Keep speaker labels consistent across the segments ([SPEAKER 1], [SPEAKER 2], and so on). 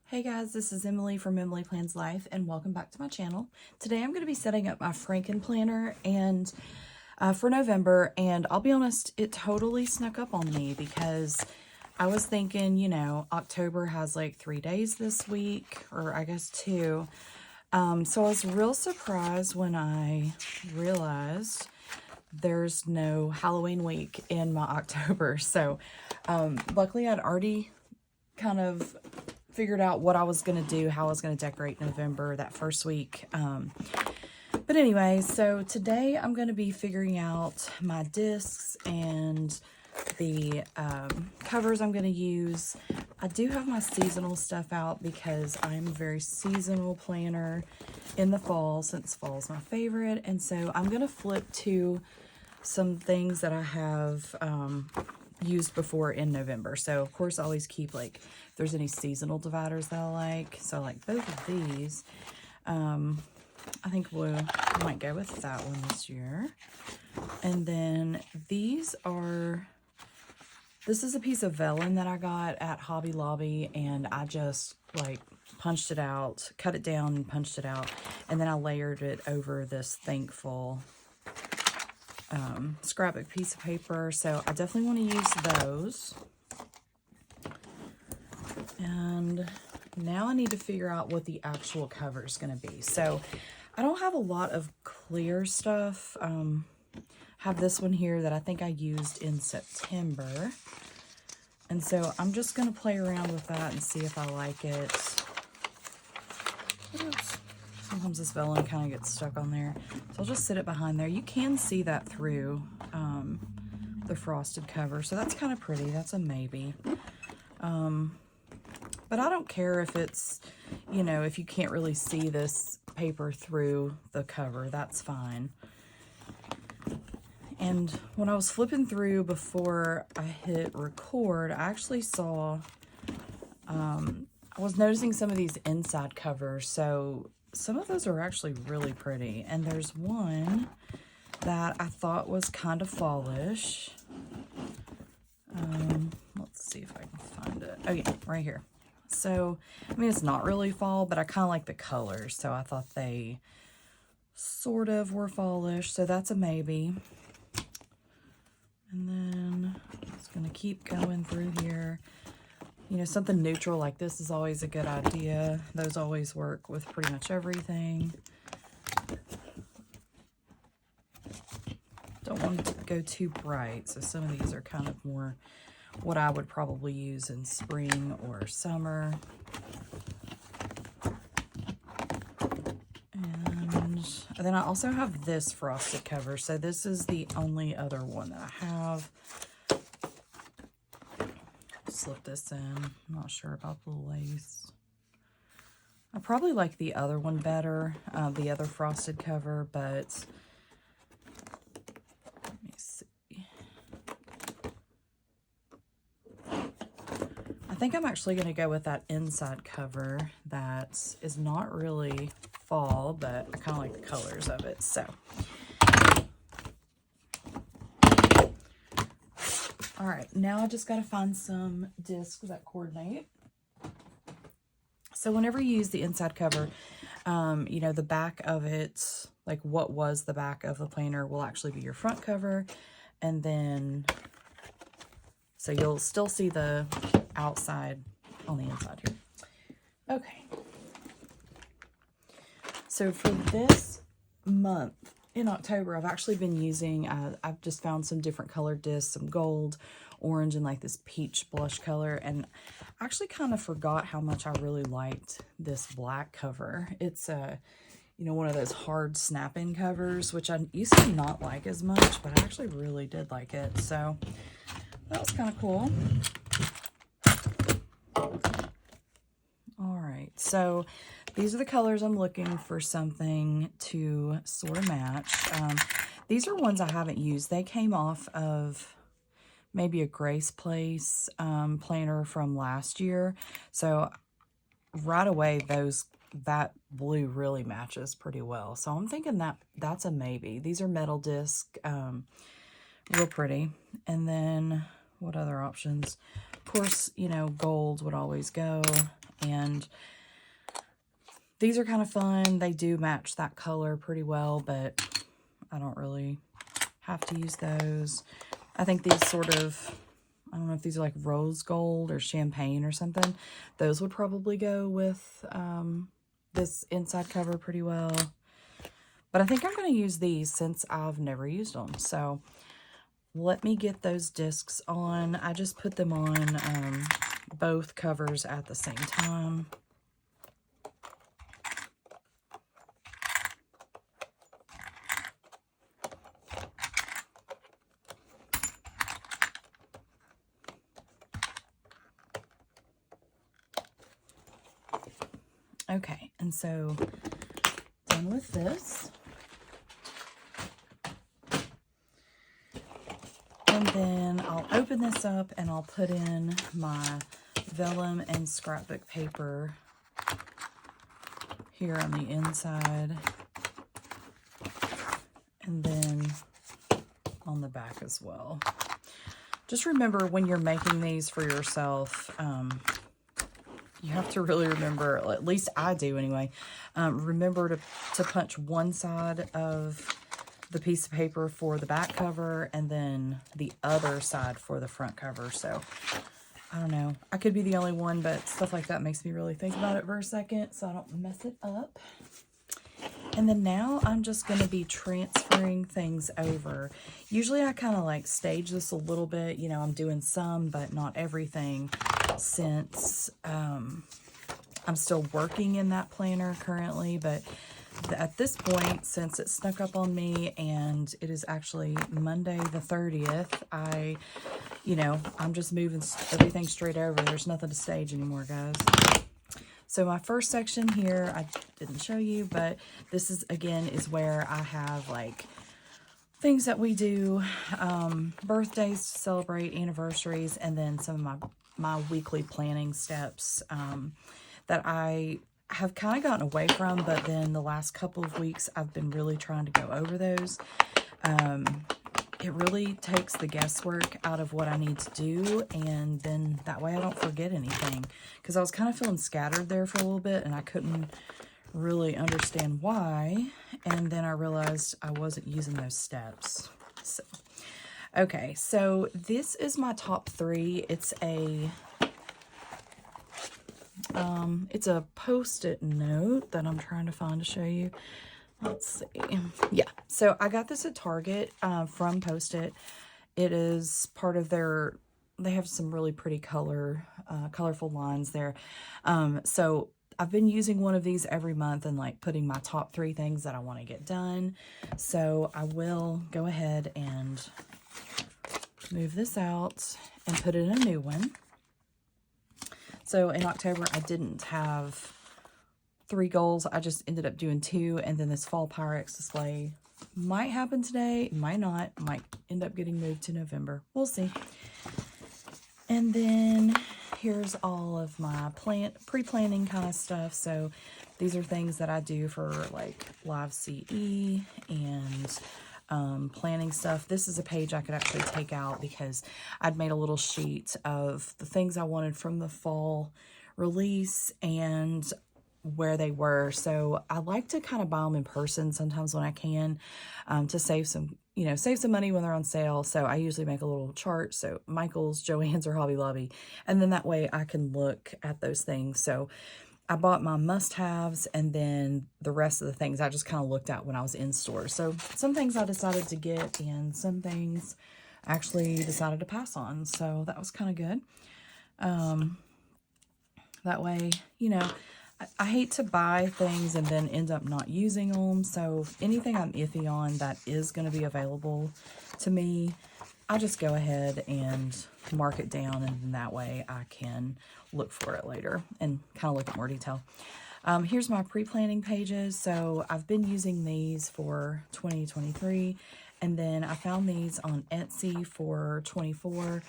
[SPEAKER 1] Hey guys, this is Emily from Emily Plans Life and welcome back to my channel. Today I'm going to be setting up my frankenplanner and for November, and I'll be honest, it totally snuck up on me because I was thinking, October has like 3 days this week, or I guess 2. So I was real surprised when I realized there's no Halloween week in my October. So luckily I'd already kind of figured out what I was going to do, how I was going to decorate November that first week. But anyway, so today I'm going to be figuring out my discs and the covers I'm going to use. I do have my seasonal stuff out because I'm a very seasonal planner in the fall, since fall is my favorite. And so I'm going to flip to some things that I have used before in November. So of course I always keep, like, if there's any seasonal dividers that I like. So like both of these, I think we might go with that one this year. And then these are, this is a piece of vellum that I got at Hobby Lobby, and I just like punched it out, cut it down and punched it out, and then I layered it over this Thankful scrapbook piece of paper. So I definitely want to use those. And now I need to figure out what the actual cover is going to be. So I don't have a lot of clear stuff. Have this one here that I think I used in September. And so I'm just going to play around with that and see if I like it. Oops. Sometimes this vellum kind of gets stuck on there. So I'll just sit it behind there. You can see that through the frosted cover. So that's kind of pretty. That's a maybe. But I don't care if it's, if you can't really see this paper through the cover, that's fine. And when I was flipping through before I hit record, I actually saw, I was noticing some of these inside covers. So some of those are actually really pretty. And there's one that I thought was kind of fallish. Let's see if I can find it. Oh yeah, right here. So, I mean, it's not really fall, but I kind of like the colors. So I thought they sort of were fallish. So that's a maybe. And then I'm just going to keep going through here. Something neutral like this is always a good idea. Those always work with pretty much everything. Don't want it to go too bright. So some of these are kind of more what I would probably use in spring or summer. And then I also have this frosted cover. So this is the only other one that I have. Slip this in. I'm not sure about the lace. I probably like the other one better, the other frosted cover, but let me see. I think I'm actually going to go with that inside cover that is not really fall, but I kind of like the colors of it. So, all right, now I just got to find some discs that coordinate. So whenever you use the inside cover, the back of it, like what was the back of the planner, will actually be your front cover. And then, so you'll still see the outside on the inside here. Okay. So for this month in October, I've actually been using, I've just found some different colored discs, some gold, orange, and like this peach blush color. And I actually kind of forgot how much I really liked this black cover. It's one of those hard snap-in covers, which I used to not like as much, but I actually really did like it. So that was kind of cool. All right, so these are the colors I'm looking for something to sort of match. These are ones I haven't used. They came off of maybe a Grace Place planner from last year. So right away, that blue really matches pretty well. So I'm thinking that's a maybe. These are metal disc, real pretty. And then what other options? Of course, gold would always go. And these are kind of fun. They do match that color pretty well, but I don't really have to use those. I think these sort of, I don't know if these are like rose gold or champagne or something. Those would probably go with this inside cover pretty well. But I think I'm going to use these since I've never used them. So let me get those discs on. I just put them on both covers at the same time. Okay, and so done with this. And then I'll open this up and I'll put in my vellum and scrapbook paper here on the inside. And then on the back as well. Just remember when you're making these for yourself, you have to really remember, at least I do anyway, remember to punch one side of the piece of paper for the back cover and then the other side for the front cover. So I don't know, I could be the only one, but stuff like that makes me really think about it for a second so I don't mess it up. And then now I'm just going to be transferring things over. Usually I kind of like stage this a little bit, you know, I'm doing some but not everything, since I'm still working in that planner currently. But at this point, since it snuck up on me and it is actually Monday the 30th, I'm just moving everything straight over. There's nothing to stage anymore, guys. So my first section here, I didn't show you, but this is, again, is where I have like things that we do, birthdays to celebrate, anniversaries, and then some of my weekly planning steps that I have kind of gotten away from, but then the last couple of weeks I've been really trying to go over those. It really takes the guesswork out of what I need to do, and then that way I don't forget anything, because I was kind of feeling scattered there for a little bit and I couldn't really understand why, and then I realized I wasn't using those steps. So okay, so this is my top 3. It's a Post-it note that I'm trying to find to show you. Let's see. Yeah, so I got this at Target from Post-it. It is part of their, they have some really pretty colorful lines there. So I've been using one of these every month and like putting my top 3 things that I want to get done. So I will go ahead and move this out and put in a new one. So in October, I didn't have 3 goals. I just ended up doing 2, and then this fall Pyrex display might happen today, might not, might end up getting moved to November. We'll see. And then here's all of my pre-planning kind of stuff. So these are things that I do for like live CE and planning stuff. This is a page I could actually take out because I'd made a little sheet of the things I wanted from the fall release and where they were. So I like to kind of buy them in person sometimes when I can, to save some money when they're on sale. So I usually make a little chart. So Michael's, Joann's, or Hobby Lobby. And then that way I can look at those things. So I bought my must-haves, and then the rest of the things I just kind of looked at when I was in store. So some things I decided to get, and some things I actually decided to pass on. So that was kind of good. That way, I hate to buy things and then end up not using them. So anything I'm iffy on that is going to be available to me, I just go ahead and mark it down, and then that way I can look for it later and kind of look at more detail. Here's my pre-planning pages. So I've been using these for 2023, and then I found these on Etsy for 24.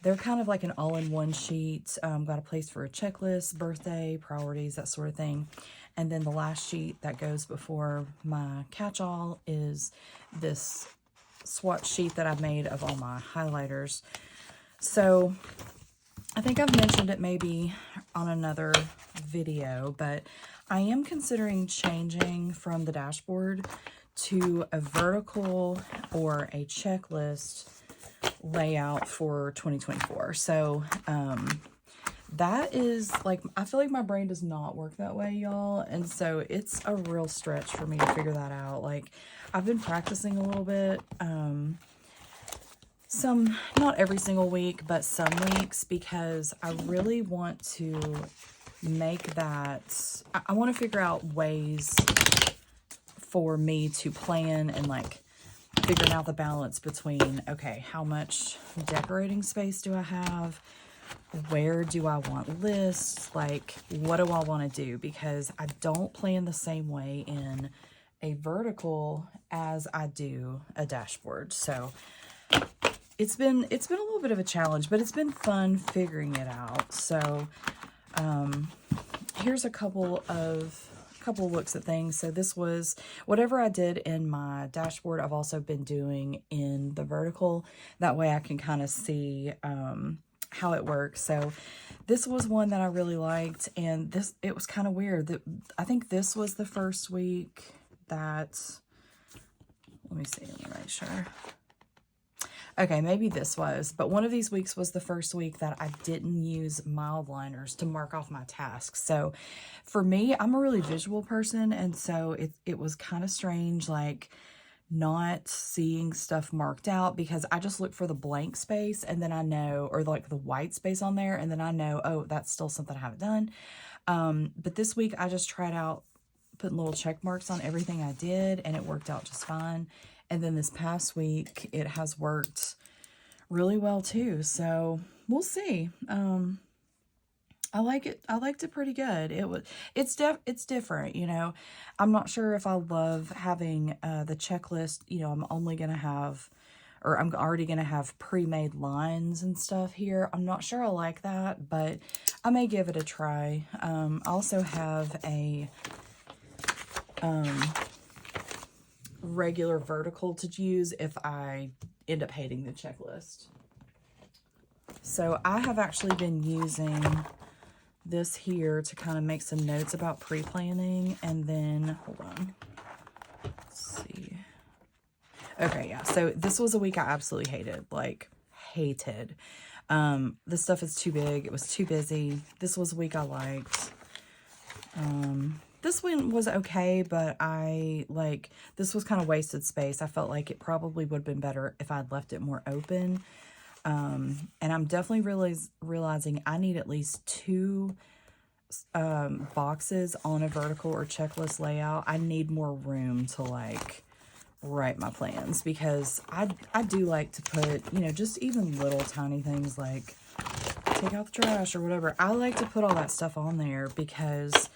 [SPEAKER 1] They're kind of like an all-in-one sheet. Got a place for a checklist, birthday, priorities, that sort of thing. And then the last sheet that goes before my catch-all is this swatch sheet that I've made of all my highlighters. So I think I've mentioned it maybe on another video, but I am considering changing from the dashboard to a vertical or a checklist layout for 2024. So that is like, I feel like my brain does not work that way, y'all, and so it's a real stretch for me to figure that out. Like, I've been practicing a little bit, some, not every single week, but some weeks, because I really want to make that, I want to figure out ways for me to plan and like figuring out the balance between, okay, how much decorating space do I have? Where do I want lists? Like, what do I want to do? Because I don't plan the same way in a vertical as I do a dashboard. So it's been a little bit of a challenge, but it's been fun figuring it out. So here's a couple looks at things. So this was whatever I did in my dashboard, I've also been doing in the vertical. That way I can kind of see how it works. So this was one that I really liked, and it was kind of weird that I think this was the first week that, let me make sure. Okay, maybe this was, but one of these weeks was the first week that I didn't use mild liners to mark off my tasks. So for me, I'm a really visual person, and so it was kind of strange, like not seeing stuff marked out, because I just look for the blank space and then I know, or like the white space on there, and then I know, oh, that's still something I haven't done. But this week I just tried out putting little check marks on everything I did, and it worked out just fine. And then this past week, it has worked really well too. So we'll see. I like it. I liked it pretty good. It's different, you know. I'm not sure if I love having the checklist. You know, I'm only gonna have, or I'm already gonna have pre-made lines and stuff here. I'm not sure I like that, but I may give it a try. I also have a regular vertical to use if I end up hating the checklist. So I have actually been using this here to kind of make some notes about pre-planning, and then, hold on, let's see. Okay, yeah, so this was a week I absolutely hated, like hated. This stuff is too big, it was too busy. This was a week I liked. This one was okay, but this was kind of wasted space. I felt like it probably would have been better if I'd left it more open. And I'm definitely realizing I need at least 2 boxes on a vertical or checklist layout. I need more room to like write my plans, because I do like to put, you know, just even little tiny things like take out the trash or whatever. I like to put all that stuff on there because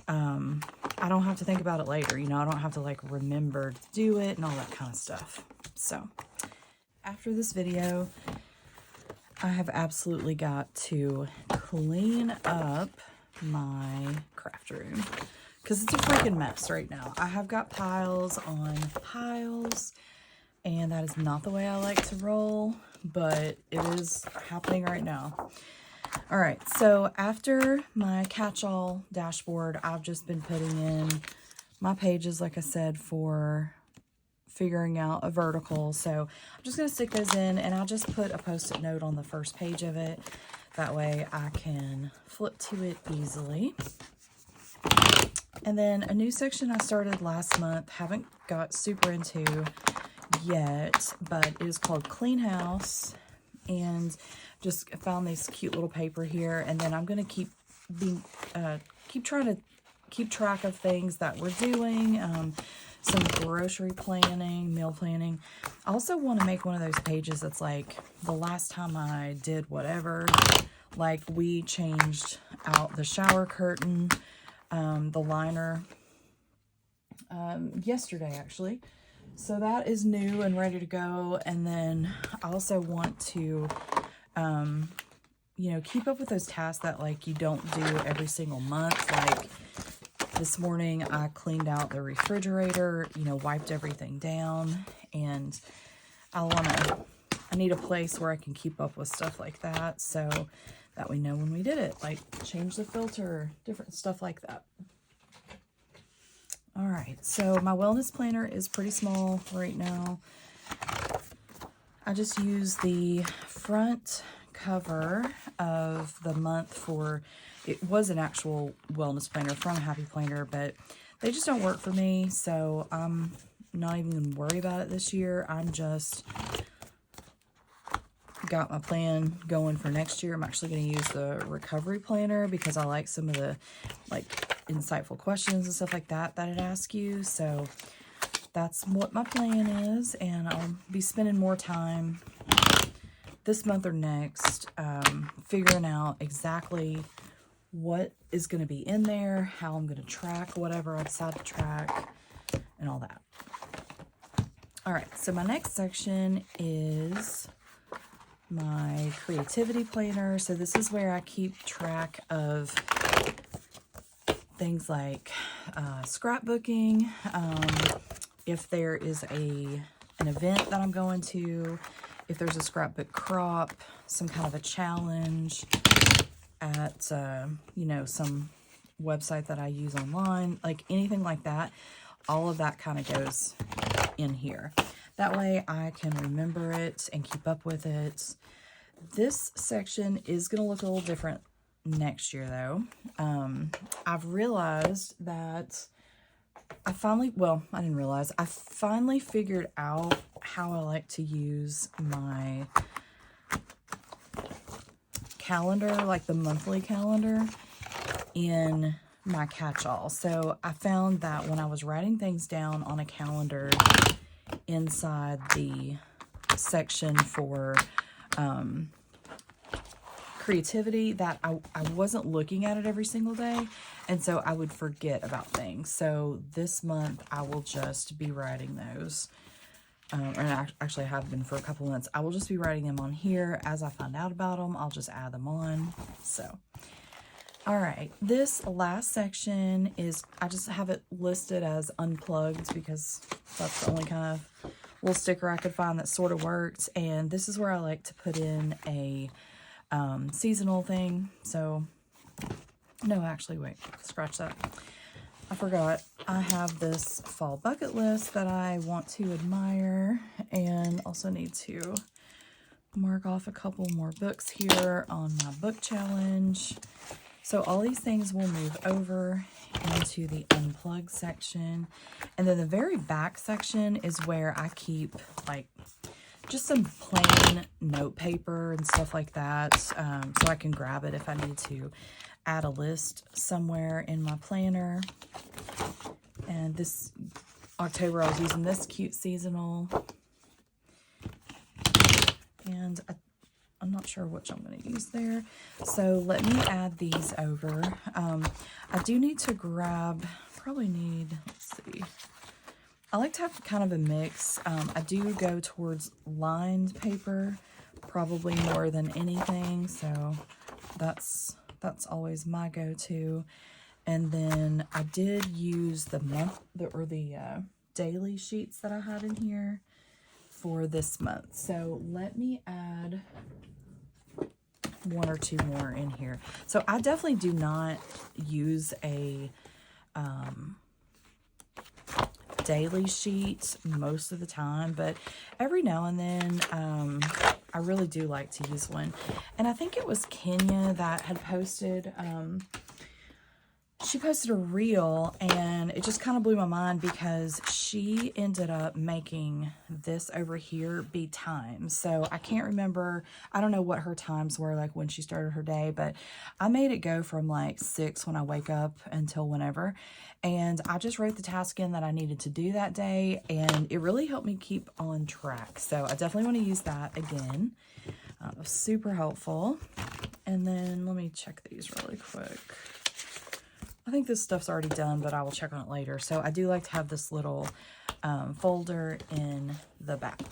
[SPEAKER 1] I don't have to think about it later, you know, I don't have to like remember to do it and all that kind of stuff. So after this video, I have absolutely got to clean up my craft room because it's a freaking mess right now. I have got piles on piles, and that is not the way I like to roll, but it is happening right now. All right, so after my catch-all dashboard, I've just been putting in my pages, like I said, for figuring out a vertical. So I'm just going to stick those in, and I'll just put a Post-it note on the first page of it. That way I can flip to it easily. And then a new section I started last month, haven't got super into yet, but it is called Clean House. And just found this cute little paper here, and then I'm going to keep trying to keep track of things that we're doing, some grocery planning, meal planning. I also want to make one of those pages that's like the last time I did whatever, like we changed out the shower curtain, the liner, yesterday actually. So that is new and ready to go. And then I also want to you know, keep up with those tasks that like you don't do every single month. Like this morning I cleaned out the refrigerator, you know, wiped everything down, and I need a place where I can keep up with stuff like that. So that we know when we did it, like change the filter, different stuff like that. All right, so my wellness planner is pretty small right now. I just use the front cover of the month for, it was an actual wellness planner from Happy Planner, but they just don't work for me, so I'm not even going to worry about it this year. I'm just got my plan going for next year. I'm actually going to use the recovery planner because I like some of the like insightful questions and stuff like that that it asks you. So that's what my plan is, and I'll be spending more time this month or next figuring out exactly what is going to be in there, how I'm going to track whatever I decide to track, and all that. All right, so my next section is my creativity planner. So this is where I keep track of things like scrapbooking, if there is an event that I'm going to, if there's a scrapbook crop, some kind of a challenge at, you know, some website that I use online, like anything like that, all of that kind of goes in here. That way I can remember it and keep up with it. This section is going to look a little different next year, though. I've realized that I finally figured out how I like to use my calendar, like the monthly calendar, in my catch-all. So I found that when I was writing things down on a calendar inside the section for creativity, that I wasn't looking at it every single day, and so I would forget about things. So this month I will just be writing those, and actually I have been for a couple months. I will just be writing them on here. As I find out about them, I'll just add them on. So all right, this last section is, I just have it listed as unplugged because that's the only kind of little sticker I could find that sort of worked. And this is where I like to put in a seasonal thing. So, no, actually, wait, scratch that. I forgot. I have this fall bucket list that I want to admire, and also need to mark off a couple more books here on my book challenge. So all these things will move over into the unplugged section. And then the very back section is where I keep like just some plain note paper and stuff like that, so I can grab it if I need to add a list somewhere in my planner. And this October I was using this cute seasonal. And I'm not sure which I'm going to use there. So let me add these over. I do need to grab, probably need, let's see. I like to have kind of a mix. I do go towards lined paper, probably more than anything. So that's always my go-to. And then I did use the daily sheets that I had in here for this month. So let me add one or two more in here. So I definitely do not use a daily sheet most of the time, but every now and then I really do like to use one. And I think it was Kenya that had posted she posted a reel, and it just kind of blew my mind because she ended up making this over here be times. So I can't remember, I don't know what her times were like when she started her day, but I made it go from like 6 when I wake up until whenever. And I just wrote the task in that I needed to do that day, and it really helped me keep on track. So I definitely want to use that again. It was super helpful. And then let me check these really quick. I think this stuff's already done, but I will check on it later. So I do like to have this little folder in the back.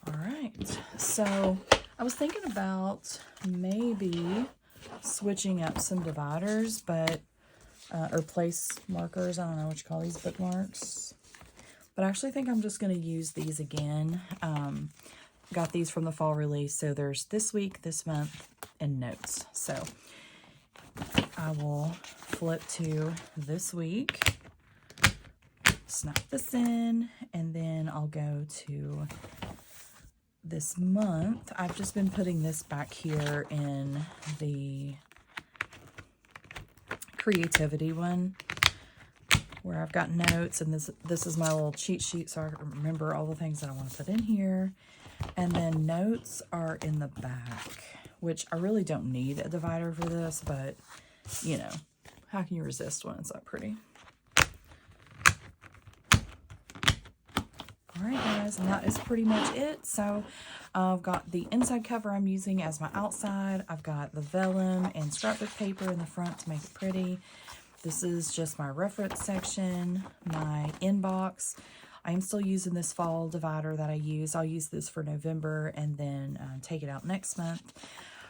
[SPEAKER 1] All right. So I was thinking about maybe switching up some dividers, but or place markers. I don't know what you call these, bookmarks. But I actually think I'm just going to use these again. got these from the fall release. So there's this week, this month, and notes. So I will flip to this week, snap this in, and then I'll go to this month. I've just been putting this back here in the creativity one where I've got notes, and this is my little cheat sheet so I can remember all the things that I want to put in here. And then notes are in the back, which I really don't need a divider for this, but you know, how can you resist when it's that pretty? All right, guys, and that is pretty much it. So I've got the inside cover I'm using as my outside. I've got the vellum and scrapbook paper in the front to make it pretty. This is just my reference section, my inbox. I am still using this fall divider that I use. I'll use this for November and then take it out next month.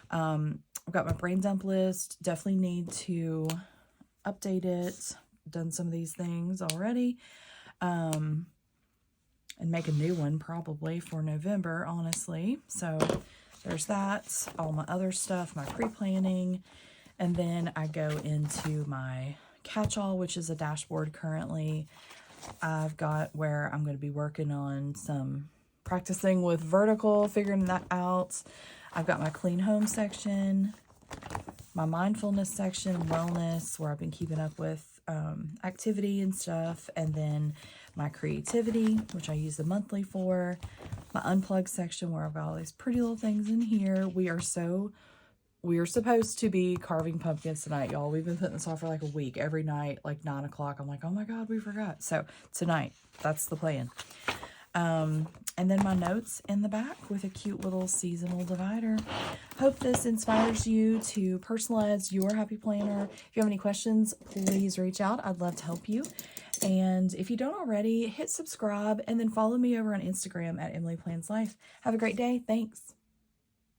[SPEAKER 1] I've got my brain dump list. Definitely need to update it. Done some of these things already. And make a new one probably for November, honestly. So there's that. All my other stuff, my pre-planning. And then I go into my catch-all, which is a dashboard currently. I've got where I'm going to be working on some practicing with vertical, figuring that out. I've got my clean home section, my mindfulness section, wellness, where I've been keeping up with activity and stuff, and then my creativity, which I use the monthly for, my unplugged section where I've got all these pretty little things in here. We are supposed to be carving pumpkins tonight, y'all. We've been putting this off for like a week. Every night, like 9 o'clock, I'm like, oh my God, we forgot. So tonight, that's the plan. And then my notes in the back with a cute little seasonal divider. Hope this inspires you to personalize your happy planner. If you have any questions, please reach out. I'd love to help you. And if you don't already, hit subscribe and then follow me over on Instagram at Emily Plans Life. Have a great day. Thanks.